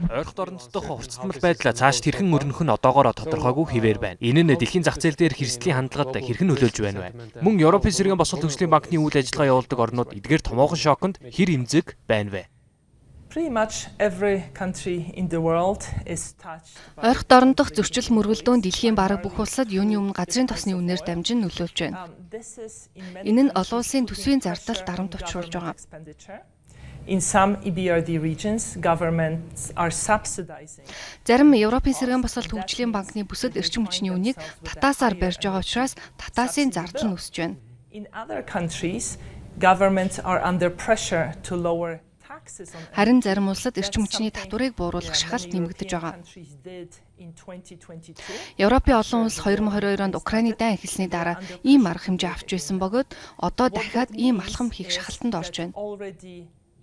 Ойрхон оронд дох уртсдмал байдал цаашд хэрхэн өрнөх нь одоогоор тодорхойгүй хэвээр байна. Энэ нь дэлхийн зах зээл дээр хэрэгслийн хандлагад хэрхэн нөлөөлж байна вэ? Мөн Европын цэргийн босгол хөгжлийн банкны үйл ажиллагаа явуулдаг орнууд эдгээр томоохон шоконд хэр эмзэг байна вэ? Pretty much every country in the world is touched. Ойрхон оронд дох зөрчил мөргөлдөөн дэлхийн бараг бүх улсад юуны өмнө газрын тосны үнээр дамжин нөлөөлж байна. Энэ нь олон улсын төсвийн зардал дарамт учруулж байгаа. In some EBRD regions, governments are subsidizing. Зарим Европын цэргийн босгол хөгжлийн банкны бүсэд эрчим хүчний үнийг татаасаар барьж байгаа учраас татаасын зардал нь өсөж байна. In other countries, governments are under pressure to lower taxes on. Харин зарим улсад эрчим хүчний татварыг бууруулах шахалт нэмэгдэж байгаа. Европын олон улс 2022 онд Украины дайн эхэлсний дараа ийм арга хэмжээ авч байсан бөгөөд одоо дахиад ийм алхам хийх шахалтанд орж байна.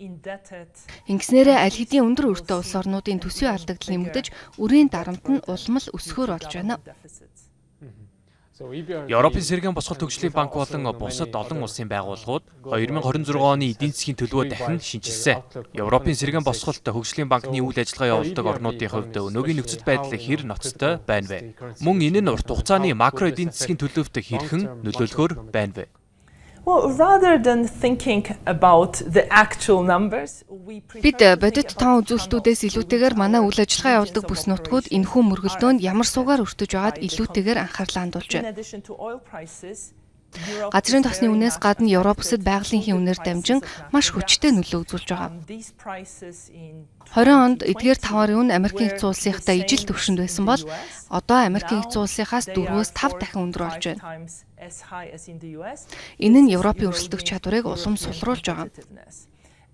Ингэснээрээ аль хэдийн өндөр өртөө улс орнуудын төсвийн алдагдал нэмэгдэж, үрийн дарамт нь улмал өсгөр болж байна. Европын цэргийн босгол хөгжлийн банк болон бусад олон улсын байгууллагууд 2026 оны эдийн засгийн төлөвөө дахин шинжилсэн. Европын цэргийн босголт хөгжлийн банкны үйл ажиллагаа явуулдаг орнуудын хувьд өнөөгийн нөхцөл байдал хэр ноцтой байна вэ? Мөн энэ нь урт хугацааны макро эдийн засгийн төлөвт хэрхэн нөлөөлөхөөр байна вэ? Well, rather than thinking about the actual numbers, Бид бодит тоон үзүүлэлтүүдээс илүүтэйгээр манай үйл ажиллагаа явуулдаг бүс нутгууд энэхүү мөргөлдөөнд ямар суугаар өртөж байгааг илүүтэйгээр анхаарлаа хандуулж байна. Газрын тосны үнээс гадна Европ бүсэд байгалийн үнээр дамжин маш хүчтэй нөлөө үзүүлж байгаа. 20 онд эдгээр таваар үн Америкийн нэгдсэн улсынхтай ижил түвшинд байсан бол одоо Америкийн нэгдсэн улсынхаас 4-5 дахин өндөр болж байна. Энэ нь Европын өрсөлдөх чадварыг улам сулруулж байгаа.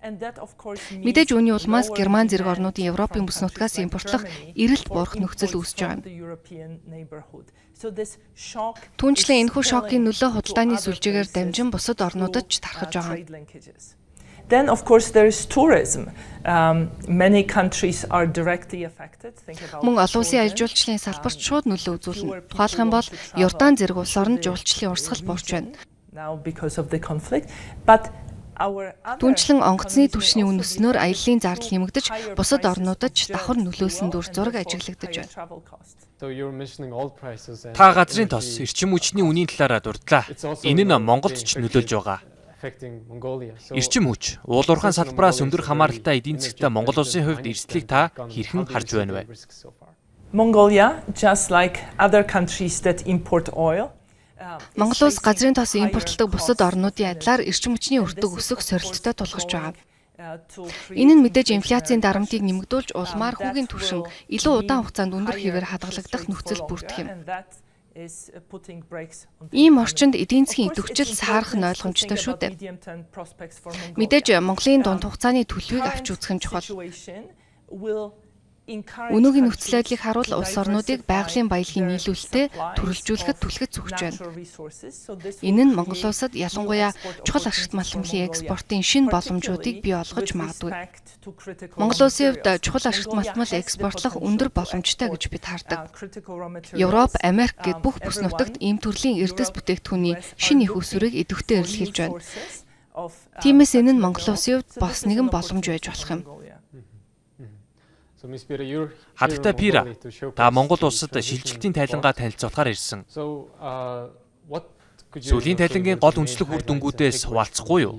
Мэдээж үүний улмаас Герман зэрэг орнуудын Европын бүс нутгаас импортлох эрэлт буурах нөхцөл үүсэж байгаа. Түүнчлэн энэхүү шокийн нөлөө худалдааны сүлжээгээр дамжин бусад орнуудад ч тархаж байгаа. Then of course there is tourism. Many countries are directly affected. Мөн олон улсын аж жуулчлалын салбарт шууд нөлөө үзүүлнэ. Тухайлх юм бол Йордан зэрэг улс орнд жуулчлалын урсгал буурч байна. Now because of the conflict, but Түүнчлэн онгоцны түвшний үн өснөөр аяллаа зардал нэмэгдэж, бусад орнуудад ч давхар нөлөөсөн дүр зураг ажиглагдаж байна. Та газрын тос эрчим хүчний үнийн талаараа дурдлаа. Энэ нь Монголд ч нөлөөлж байгаа. Эрчим хүч, уулуурхайн салбараас өндөр хамааралтай эдийн засгтай Монгол улсын хувьд эрсдлийг та хэрхэн харж байна вэ? Mongolia, just like other countries that import oil, Монгол улс газрын тос импортлдог бусад орнуудын адилаар эрчим хүчний өртөг өсөх сорилттой тулгарч байгаа. Энэ нь мэдээж инфляцийн дарамтыг нэмэгдүүлж улмаар хүүгийн түвшин илүү удаан хугацаанд өндөр хэвээр хадгалагдах нөхцөл бүрдэх юм. Ийм орчинд эдийн засгийн идэвхжил саарах нь ойлгомжтой шүү дээ. Мэдээж Монголын дунд хугацааны төлөвийг авч үзэх нь чухал. Өнөөгийн нөхцөл байдлыг харуул улс орнуудыг байгалийн баялагын нийлүүлэлтэд төрөлжүүлэхэд түлхэж зүгж байна. Энэ нь Монгол улсад ялангуяа чухал ашигт малтмлын экспортын шинэ боломжуудыг бий болгож магадгүй. Монгол улсын хувьд чухал ашигт малтмал экспортлох өндөр боломжтой гэж бид хардаг. Европ, Америк гэд бүх бүс нутагт ийм төрлийн эрдэс бүтээгдэхүүний шинэ их усүрийг идэвхтэй эрэлхийлж байна. Тиймээс энэ нь Монгол улсын хувьд бас нэгэн боломж байж болох юм. Хатагтай Пира, та Монгол улсад шилжилтийн тайлангаа танилцуулахаар ирсэн. Сүүлийн тайлангийн гол үндэслэх үр дүнгуудээс хуваалцахгүй юу?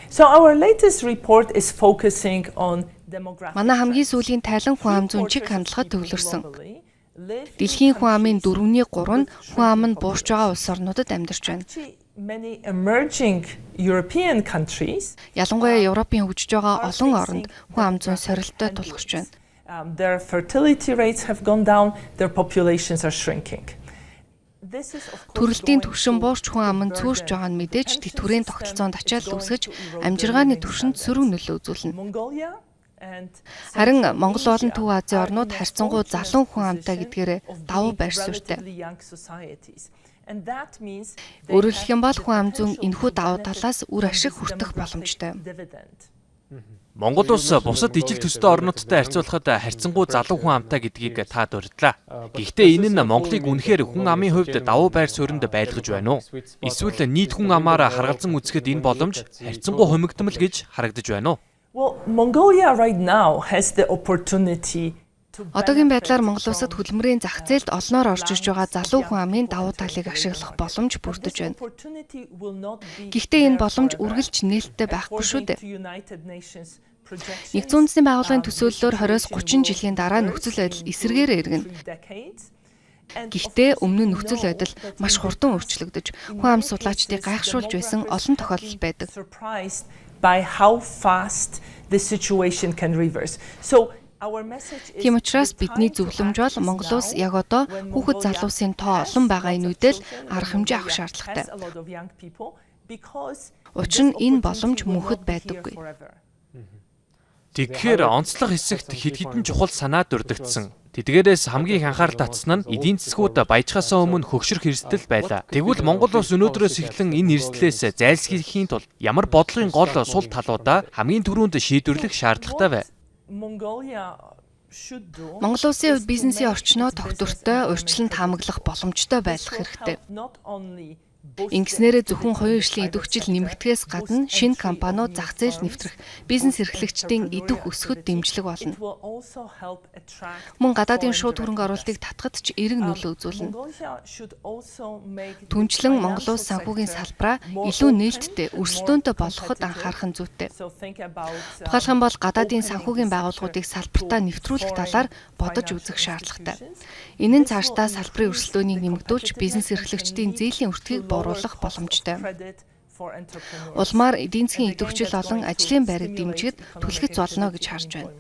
So our latest report is focusing on demographics. Манай хамгийн сүүлийн тайлан хүн ам зүйн чиг хандлагад төвлөрсөн. Дэлхийн хүн амын 4-ний 3 нь хүн ам нь буурч байгаа улс орнуудад амьдарч байна. Many emerging European countries, ялангуяа Европын хөгжиж байгаа олон оронд хүн ам зүйн сорилттой тулгарч байна. Their fertility rates have gone down, their populations are shrinking. Төрөлтийн түвшин буурч хүн ам нь цөөрч байгаа нь мэдээж тэтгэврийн тогтолцоонд ачаалал үүсгэж амжиргааны түвшинд сөрөг нөлөө үзүүлнэ. Харин Монгол болон Төв Азийн орнууд харьцангуй залуу хүн амтай гэдгээрээ давуу байр суурьтай. Өөрөөр хэлэх юм бол хүн ам зүйн энэхүү давуу талаас үр ашиг хүртэх боломжтой. Монгол улс бусад ижил төстэй орнуудтай харьцуулахад харьцангуй залуу хүн амтай гэдгийг та дурдлаа. Гэхдээ энэ нь Монголыг үнэхээр хүн амын хувьд давуу байр суурьнд байлгаж байна уу? Эсвэл нийт хүн амаараа харгалзан үзэхэд энэ боломж харьцангуй хумигдмал гэж харагдаж байна уу? Well, Mongolia right now has the opportunity Одоогийн байдлаар Монгол улсад хөдөлмөрийн зах зээлд олноор орж ирж байгаа залуу хүн амын давуу талыг ашиглах боломж бүрдэж байна. Гэхдээ энэ боломж үргэлж нээлттэй байхгүй шүү дээ. Нэгдсэн үндэсний байгууллагын төсөөллөөр 20-30 жилийн дараа нөхцөл байдал эсэргээр эргэнэ. Гэхдээ өмнө нь нөхцөл байдал маш хурдан өөрчлөгдөж, хүн ам судлаачдыг гайхшруулж байсан олон тохиолдол байдаг. By how fast the situation can reverse. So Тийм учраас бидний зөвлөмж бол Монгол улс яг одоо хүүхэд залуусын тоо олон байгаа энэ үедэл арга хэмжээ авах шаардлагатай. Учир нь энэ боломж мөнхөд байдаггүй. Тэгэхээр онцлог хэсэгт хэд хэдэн чухал санаа дурддагдсан. Тэдгээрээс хамгийн их анхаарал татсан нь эдийн засгууд баяжхаасаа өмнө хөгшрөх эрсдэл байлаа. Тэгвэл Монгол улс өнөөдрөөс эхлэн энэ эрсдлээс зайлсхийхийн тулд ямар бодлогын гол сул талуудаа хамгийн түрүүнд шийдвэрлэх шаардлагатай вэ? Монгол улсын хувьд бизнесийн орчноо тогтвортой, урьдчилан таамаглах боломжтой байх хэрэгтэй. Ингэснээрээ зөвхөн хоёрын эрхлийн идэвхжил нэмэгдэхээс гадна шинэ компаниуд зах зээл нэвтрэх, бизнес эрхлэгчдийн идэх өсгөд дэмжлэг болно. Мөн гадаадын шууд хөрөнгө оруулалтыг татахад ч эерэг нөлөө үзүүлнэ. Түнчлэн Монгол улс санхүүгийн салбараа илүү нээлттэй, өрсөлдөөнтэй болгоход анхаарах нь зүйтэй. Тухайлх юм бол гадаадын санхүүгийн байгууллагуудыг салбартаа нэвтрүүлэх талаар бодож үзэх шаардлагатай. Энэ нь цаашдаа салбарын өрсөлдөөнийг нэмэгдүүлж, бизнес эрхлэгчдийн зээлийн өртгийг бууруулах боломжтой. Улмаар эдийн засгийн идэвхжил олон ажлын байрыг дэмжихэд түлхэж болно гэж харж байна.